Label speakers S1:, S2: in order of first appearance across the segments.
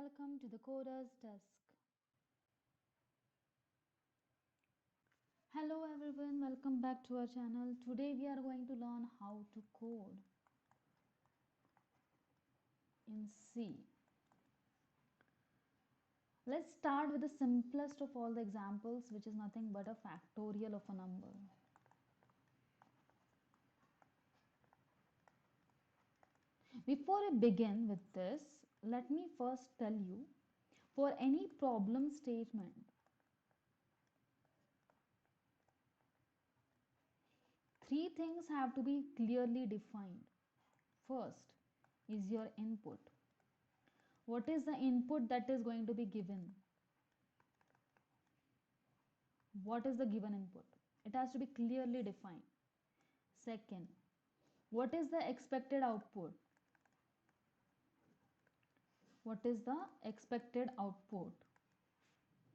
S1: welcome to the Coder's Desk. Hello everyone, welcome back to our channel. Today we are going to learn how to code in C. Let's start with the simplest of all the examples, which is nothing but a factorial of a number. Before I begin with this, let me first tell you, for any problem statement, three things have to be clearly defined. First is your input. What is the input that is going to be given? What is the given input? It has to be clearly defined. Second, what is the expected output? What is the expected output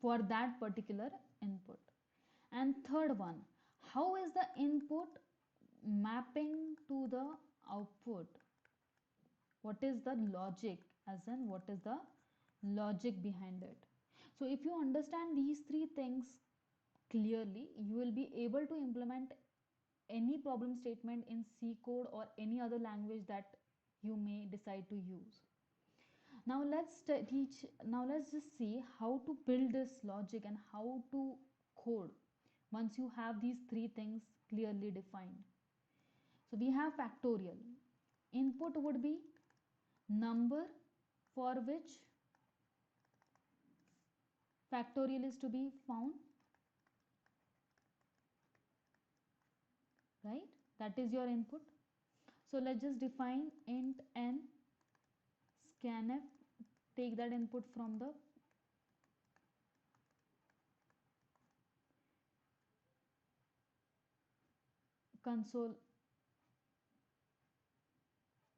S1: for that particular input? And third one, how is the input mapping to the output? What is the logic, as in what is the logic behind it? So if you understand these three things clearly, you will be able to implement any problem statement in C code or any other language that you may decide to use. Now let's just see how to build this logic and how to code once you have these three things clearly defined. So we have factorial. Input would be number for which factorial is to be found, right? That is your input. So let's just define int n scanf, take that input from the console,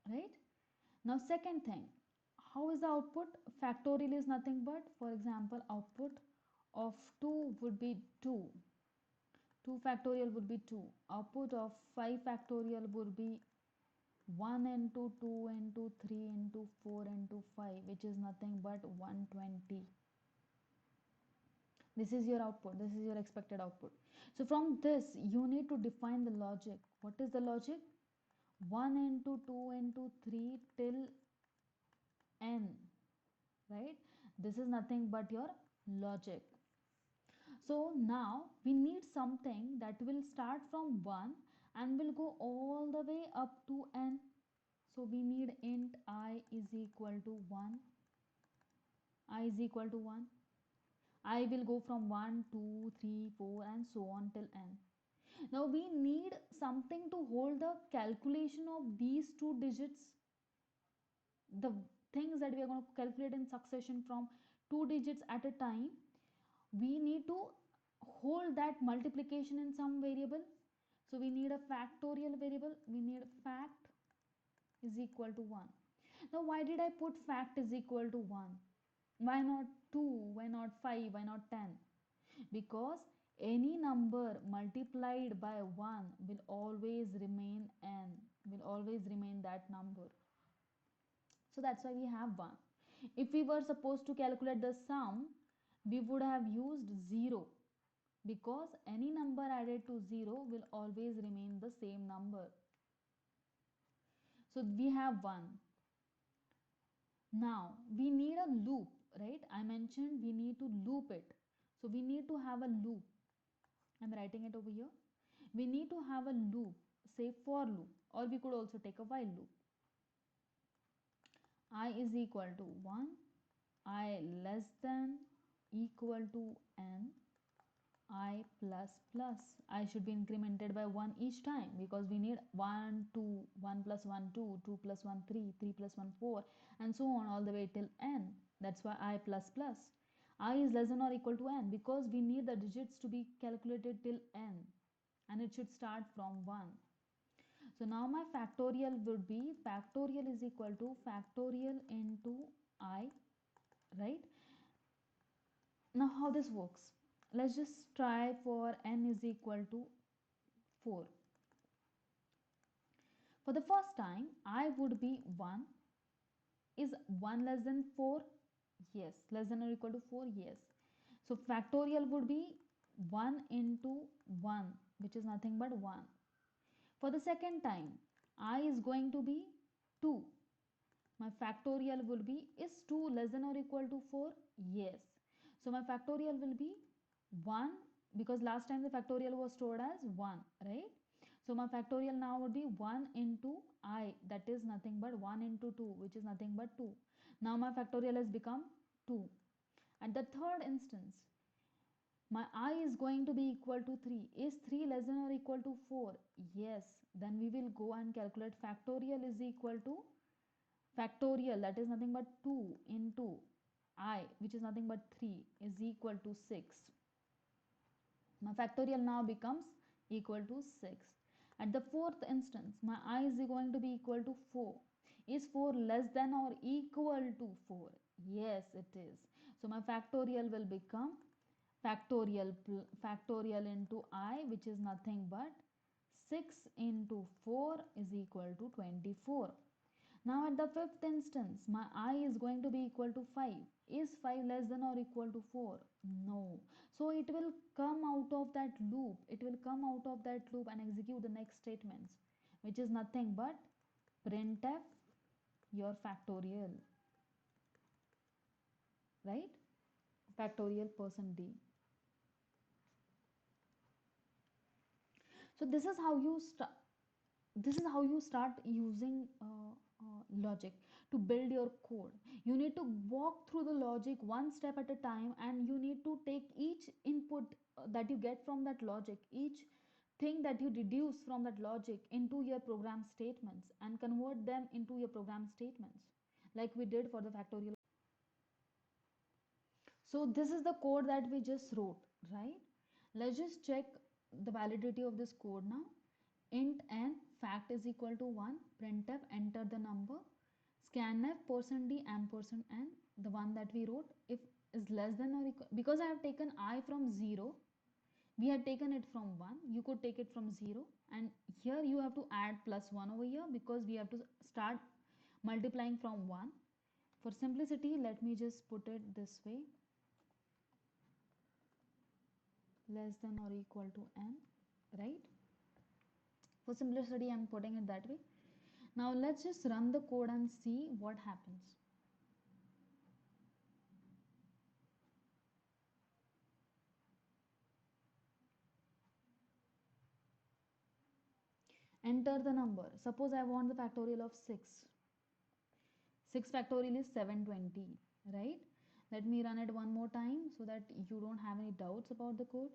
S1: right? Now second thing, how is the output? Factorial is nothing but, for example, output of 2 would be 2. 2 factorial would be 2. Output of 5 factorial would be 1 into 2 into 3 into 4 into 5, which is nothing but 120. This is your output. This is your expected output. So from this, you need to define the logic. What is the logic? 1 into 2 into 3 till n, right? This is nothing but your logic. So now we need something that will start from 1 and will go all the way up to n. So we need int I is equal to 1. I is equal to 1. I will go from 1, 2, 3, 4 and so on till n. Now we need something to hold the calculation of these two digits, the things that we are going to calculate in succession from two digits at a time. We need to hold that multiplication in some variable. So we need a factorial variable. We need fact is equal to 1. Now why did I put fact is equal to 1? Why not 2? Why not 5? Why not 10? Because any number multiplied by 1 will always remain n, will always remain that number. So that's why we have 1. If we were supposed to calculate the sum, we would have used 0, because any number added to 0 will always remain the same number. So we have 1. Now we need a loop, right? I mentioned we need to loop it. So we need to have a loop. I'm writing it over here. We need to have a loop, say for loop, or we could also take a while loop. I is equal to 1, I less than equal to n, I plus plus. I should be incremented by 1 each time, because we need 1, 2, 1 plus 1, 2, 2 plus 1, 3, 3 plus 1, 4 and so on all the way till n. That's why I plus plus. I is less than or equal to n, because we need the digits to be calculated till n and it should start from 1. So now my factorial would be, factorial is equal to factorial into I, right? Now how this works? Let's just try for n is equal to 4. For the first time, I would be 1. Is 1 less than 4? Yes. Less than or equal to 4? Yes. So factorial would be 1 into 1, which is nothing but 1. For the second time, I is going to be 2. My factorial will be, is 2 less than or equal to 4? Yes. So my factorial will be 1, because last time the factorial was stored as 1, right? So my factorial now would be 1 into I, that is nothing but 1 into 2, which is nothing but 2. Now my factorial has become 2. At the third instance, my I is going to be equal to 3. Is 3 less than or equal to 4? Yes. Then we will go and calculate factorial is equal to factorial, that is nothing but 2 into I, which is nothing but 3, is equal to 6. My factorial now becomes equal to 6. At the fourth instance, my I is going to be equal to 4. Is 4 less than or equal to 4? Yes, it is. So my factorial will become factorial into I, which is nothing but 6 into 4 is equal to 24. Now at the fifth instance, my I is going to be equal to 5. Is 5 less than or equal to 4? No. So it will come out of that loop. It will come out of that loop and execute the next statements, which is nothing but printf your factorial, right? Factorial %d. So this is how you start using logic to build your code. You need to walk through the logic one step at a time, and you need to take each input that you get from that logic, each thing that you deduce from that logic into your program statements, and convert them into your program statements, like we did for the factorial. So this is the code that we just wrote, right? Let's just check the validity of this code now. Int n fact is equal to 1, printf, enter the number, scanf %d %n, the one that we wrote, if is less than or equal, because I have taken I from 0, we had taken it from 1, you could take it from 0, and here you have to add +1 over here, because we have to start multiplying from 1. For simplicity, let me just put it this way, less than or equal to n, right? For simplicity, I'm putting it that way. Now let's just run the code and see what happens. Enter the number. Suppose I want the factorial of 6. 6 factorial is 720, right? Let me run it one more time so that you don't have any doubts about the code.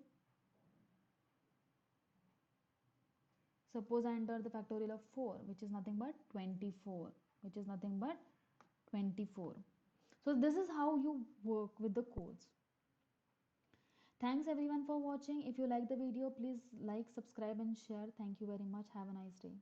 S1: Suppose I enter the factorial of 4, which is nothing but 24, which is nothing but 24. So this is how you work with the codes. Thanks everyone for watching. If you like the video, please like, subscribe and share. Thank you very much. Have a nice day.